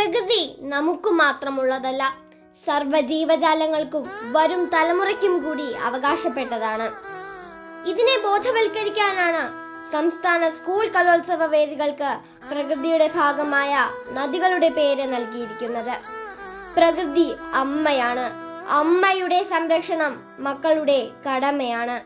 പ്രകൃതി നമുക്ക് മാത്രമുള്ളതല്ല, സർവ്വജീവജാലങ്ങൾക്കും വരും തലമുറയ്ക്കും കൂടി അവകാശപ്പെട്ടതാണ്. ഇതിനെ ബോധവൽക്കരിക്കാനാണ് സംസ്ഥാന സ്കൂൾ കലോത്സവ വേദികൾക്ക് പ്രകൃതിയുടെ ഭാഗമായ നദികളുടെ പേര് നൽകിയിരിക്കുന്നത്. പ്രകൃതി അമ്മയാണ്. അമ്മയുടെ സംരക്ഷണം മക്കളുടെ കടമയാണ്.